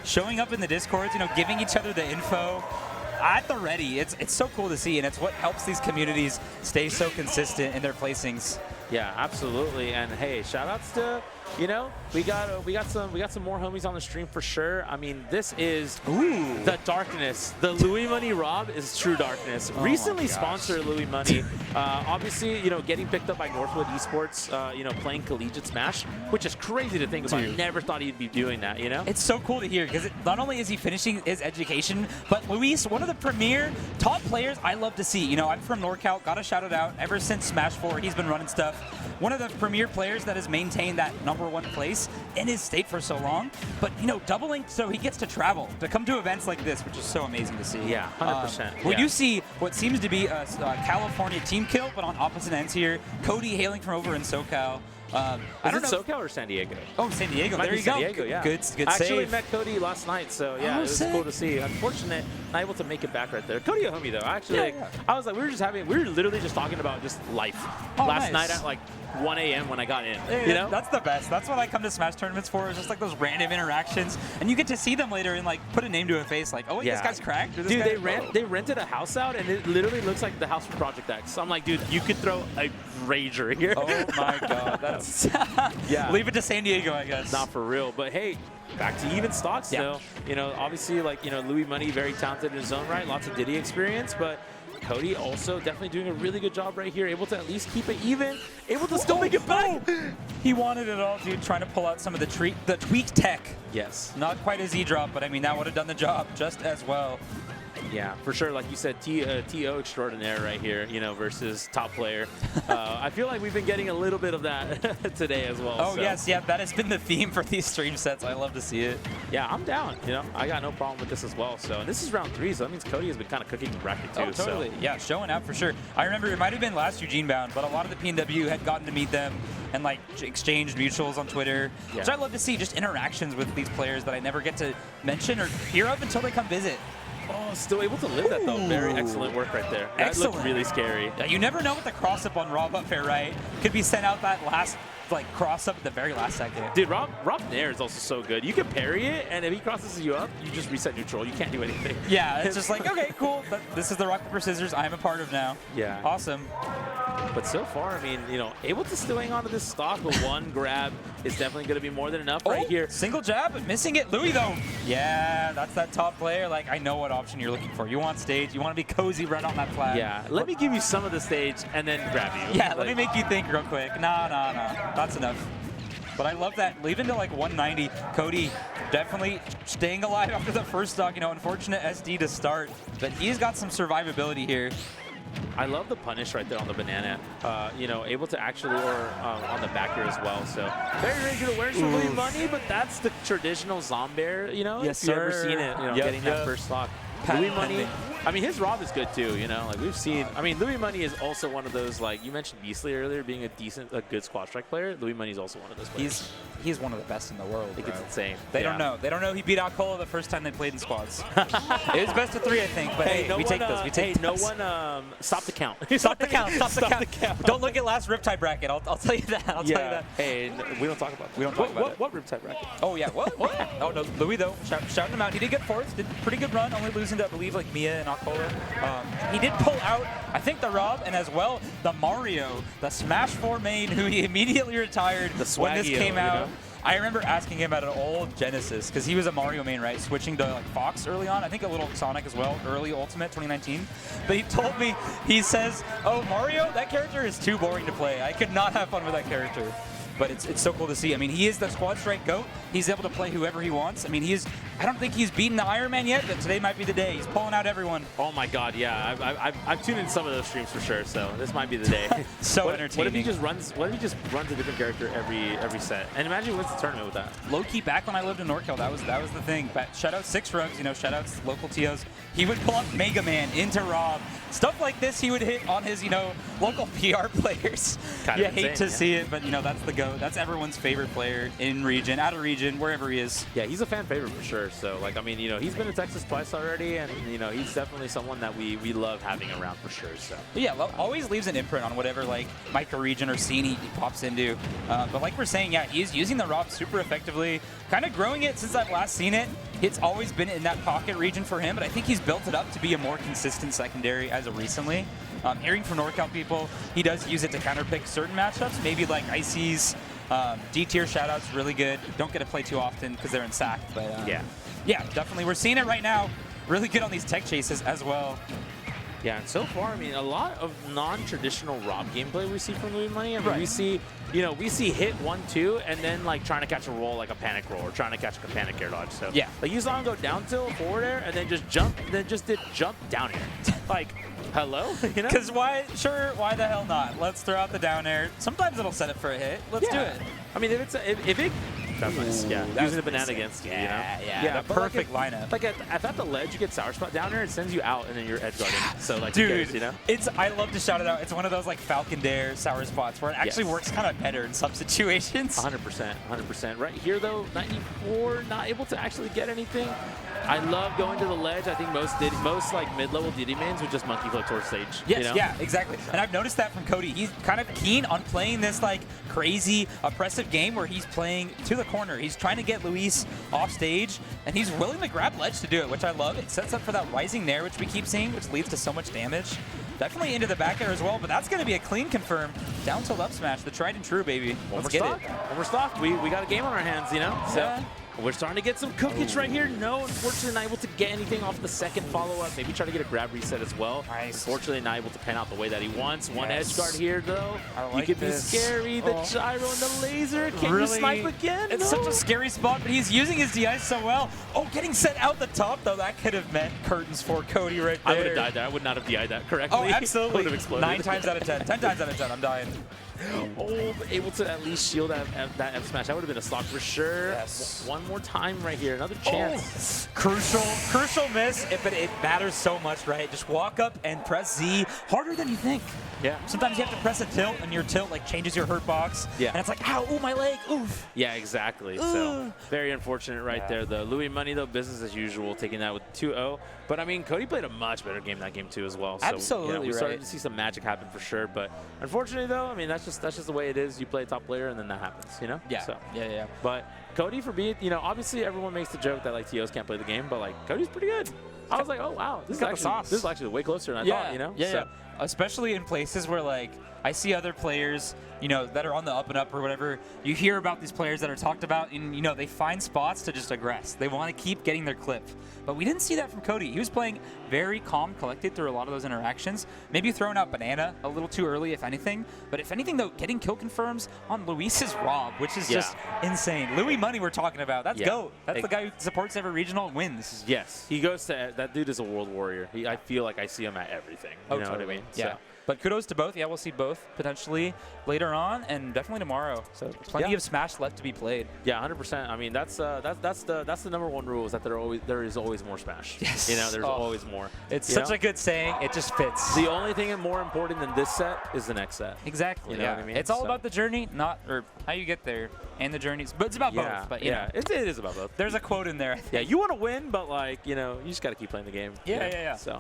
showing up in the Discords, you know, giving each other the info at the ready. It's so cool to see, and it's what helps these communities stay so consistent in their placings. Yeah, absolutely. And hey, shout outs to, you know, we got some more homies on the stream for sure. I mean, this is the darkness. The Louis Money R.O.B is true darkness. Recently sponsored Louis Money. Obviously, you know, getting picked up by Northwood Esports, you know, playing collegiate Smash, which is crazy to think about. I never thought he'd be doing that, you know? It's so cool to hear, because not only is he finishing his education, but Luis, one of the premier top players I love to see. You know, I'm from NorCal, gotta shout it out. Ever since Smash 4, he's been running stuff. One of the premier players that has maintained that #1 place in his state for so long. But, you know, doubling so he gets to travel, to come to events like this, which is so amazing to see. Yeah, 100%. We do see what seems to be a California team kill, but on opposite ends here. Cody hailing from over in SoCal. I don't know. Socal or San Diego? Oh, San Diego. There you go. San Diego, yeah. Good I actually met Cody last night, so yeah, it was cool to see. Unfortunate, not able to make it back right there. Cody a homie though. Actually, I was like, we were literally just talking about just life last night at like 1 a.m. when I got in. You know, that's the best. That's what I come to Smash tournaments for. Is just like those random interactions, and you get to see them later and like put a name to a face. Like, oh wait, this guy's cracked. Dude, they rented a house out, and it literally looks like the house from Project X. I'm like, dude, you could throw a rager here. Oh my god, that's Leave it to San Diego, I guess. Not for real, but hey, back to even stock still. You know, obviously, like, you know, Louis Money, very talented in his own right, lots of Diddy experience, but Cody also definitely doing a really good job right here, able to at least keep it even, able to still make it back. He wanted it all, dude, trying to pull out some of the tweaked tech. Yes. Not quite a Z-drop, but I mean, that would have done the job just as well. Yeah, for sure. Like you said, TO extraordinaire right here, you know, versus top player. I feel like we've been getting a little bit of that today as well. Oh, so. Yes, yeah, that has been the theme for these stream sets. I love to see it. Yeah, I'm down. You know, I got no problem with this as well. So, and this is round 3, so that means Cody has been kind of cooking the bracket too. Oh, totally. So. Yeah, showing out for sure. I remember it might have been last Eugene bound, but a lot of the PNW had gotten to meet them and like exchanged mutuals on Twitter, which I love to see. Just interactions with these players that I never get to mention or hear of until they come visit. Oh, still able to live that though. Very excellent work right there. That looked really scary. You never know with the cross-up on R.O.B up fair, right? Could be sent out that last like cross-up at the very last second. Dude, Rob Nair is also so good. You can parry it, and if he crosses you up, you just reset neutral. You can't do anything. Yeah, it's just like, okay, cool. This is the rock, paper, scissors I'm a part of now. Yeah. Awesome. But so far, I mean, you know, able to still hang on to this stock with one grab is definitely going to be more than enough right here. Single jab, but missing it. Louis, though. Yeah, that's that top player. Like, I know what option you're looking for. You want stage. You want to be cozy right on that flag. Yeah, let me give you some of the stage and then grab you. Yeah, let me make you think real quick. No. That's enough. But I love that. Leaving to like 190. Cody definitely staying alive after the first stock. You know, unfortunate SD to start. But he's got some survivability here. I love the punish right there on the banana. You know, able to actually, or on the backer as well. So very good awareness from Louis Money, but that's the traditional Zombair, you know, yes, if you've ever seen it, you know, getting that first stock. Louis Money, I mean, his R.O.B is good too, you know, like we've seen. I mean, Louis Money is also one of those, like you mentioned Beastly earlier, being a good squad strike player. Louis Money is also one of those players. He's one of the best in the world. I think it's insane. They don't know. They don't know he beat Alcola the first time they played in squads. It was best of 3, I think. But hey, we take those. We take those. No one, stop the count. Stop the count. Stop the count. Don't look at last Riptide bracket. I'll tell you that. I'll tell you that. Hey, we don't talk about that. We don't talk about it. What Riptide bracket? Oh yeah. What? Oh no, Louis though. Shouting him out. He did get 4th. Did a pretty good run. Only losing to I believe like Mia and Alcola. He did pull out, I think, the R.O.B and as well the Mario, the Smash 4 main, who he immediately retired when this came out. You know? I remember asking him about an old Genesis, because he was a Mario main, right? Switching to like Fox early on. I think a little Sonic as well, early Ultimate 2019. But he told me, he says, oh, Mario, that character is too boring to play. I could not have fun with that character. But it's so cool to see. I mean, he is the squad strike GOAT. He's able to play whoever he wants. I mean, I don't think he's beaten the Iron Man yet, but today might be the day. He's pulling out everyone. Oh my God, yeah. I've tuned in some of those streams for sure, so this might be the day. So entertaining. What if he just runs a different character every set? And imagine he wins the tournament with that. Low key, back when I lived in NorCal, that was the thing. But shout out Six Rugs, you know, shout outs local TOs. He would pull up Mega Man into R.O.B. Stuff like this he would hit on his, you know, local PR players. Kind of hate to see it, but you know, that's the GOAT. Luido. That's everyone's favorite player in region, out of region, wherever he is. Yeah, he's a fan favorite for sure. So, like, I mean, you know, he's been to Texas twice already, and, you know, he's definitely someone that we love having around for sure. So, but yeah, always leaves an imprint on whatever, like, micro region or scene he pops into. But like we're saying, yeah, he's using the R.O.B super effectively, kind of growing it since I've last seen it. It's always been in that pocket region for him, but I think he's built it up to be a more consistent secondary as of recently. Hearing from NorCal people, he does use it to counterpick certain matchups, maybe like Icy's D-tier shoutouts, really good. Don't get to play too often because they're in sack, but yeah, definitely. We're seeing it right now. Really good on these tech chases as well. Yeah, and so far, I mean, a lot of non-traditional R.O.B gameplay we see from Louis Money. I mean, Right. we see hit 1-2 and then like trying to catch a roll like a panic roll or trying to catch a panic air dodge. So yeah, like you saw him go down tilt, forward air, and then just jump, did jump down air. Like, hello, you know? Because why the hell not? Let's throw out the down air. Sometimes it'll set it for a hit. Let's do it. I mean, if it. That's nice. Yeah, using the banana against you. Yeah, you know? yeah. The perfect lineup. Like at the ledge, you get sour spot down there, it sends you out, and then you're edge guarding. So like, dude, who cares, you know? I love to shout it out. It's one of those like Falcon Dare sour spots where it actually works kind of better in some situations. 100%. Right here though, 94, not able to actually get anything. I love going to the ledge. I think most like mid-level Diddy mains would just monkey flip towards stage. Yes, you know? yeah, exactly. And I've noticed that from Cody. He's kind of keen on playing this like crazy oppressive game where he's playing to the corner. He's trying to get Luis off stage, and he's willing to grab ledge to do it, which I love. It sets up for that rising nair, which we keep seeing, which leads to so much damage. Definitely into the back air as well, but that's going to be a clean confirm. Down tilt up smash, the tried and true, baby. Let's get it. When we're stocked, we got a game on our hands, you know? So. Yeah. We're starting to get some cookage right here. No, unfortunately, not able to get anything off the second follow-up. Maybe try to get a grab reset as well. Nice. Unfortunately, not able to pan out the way that he wants. One edge guard here, though. Like he could this. be scary. The gyro and the laser. Can you snipe again? It's such a scary spot, but he's using his DI so well. Oh, getting sent out the top, though. That could have meant curtains for Cody right there. I would have died there. I would not have DI'd that correctly. Oh, absolutely. Would have exploded. 9 times out of 10. 10 times out of 10, I'm dying. Oh, but able to at least shield that F smash. That would have been a stock for sure. Yes. One more time right here. Another chance. Oh, crucial miss, but it matters so much, right? Just walk up and press Z harder than you think. Yeah. Sometimes you have to press a tilt, and your tilt like changes your hurt box. Yeah. And it's like, ow, ooh, my leg, oof. Yeah, exactly. So very unfortunate right there. The Louis Money, though, business as usual, taking that with 2-0. But I mean, Cody played a much better game that game too as well. So, Absolutely, you know, we started right. to see some magic happen for sure. But unfortunately, though, I mean, that's just the way it is. You play a top player, and then that happens. You know? Yeah. So, Yeah. But Cody, for being, you know, obviously everyone makes the joke that like TOs can't play the game, but like Cody's pretty good. I was like, oh wow, this is actually way closer than I thought. You know? Yeah. Especially in places where like I see other players, you know, that are on the up and up or whatever. You hear about these players that are talked about, and you know they find spots to just aggress. They want to keep getting their clip, but we didn't see that from Cody. He was playing very calm, collected through a lot of those interactions. Maybe throwing out banana a little too early, if anything. But if anything, though, getting kill confirms on Luis's R.O.B, which is just insane. Louis Money we're talking about. That's GOAT. That's the guy who supports every regional and wins. Yes, he goes to that dude is a world warrior. I feel like I see him at everything. You know what I mean? Yeah. So. But kudos to both. Yeah, we'll see both potentially later on and definitely tomorrow. So plenty of Smash left to be played. Yeah, 100%. I mean, that's the number one rule is that there is always more Smash. Yes. You know, there's always more. It's such a good saying. It just fits. The only thing more important than this set is the next set. Exactly. You know what I mean? It's all about the journey, not or how you get there and the journeys. But it's about both. But you know, it is about both. There's a quote in there. Yeah, you want to win, but like you know, you just got to keep playing the game. Yeah. So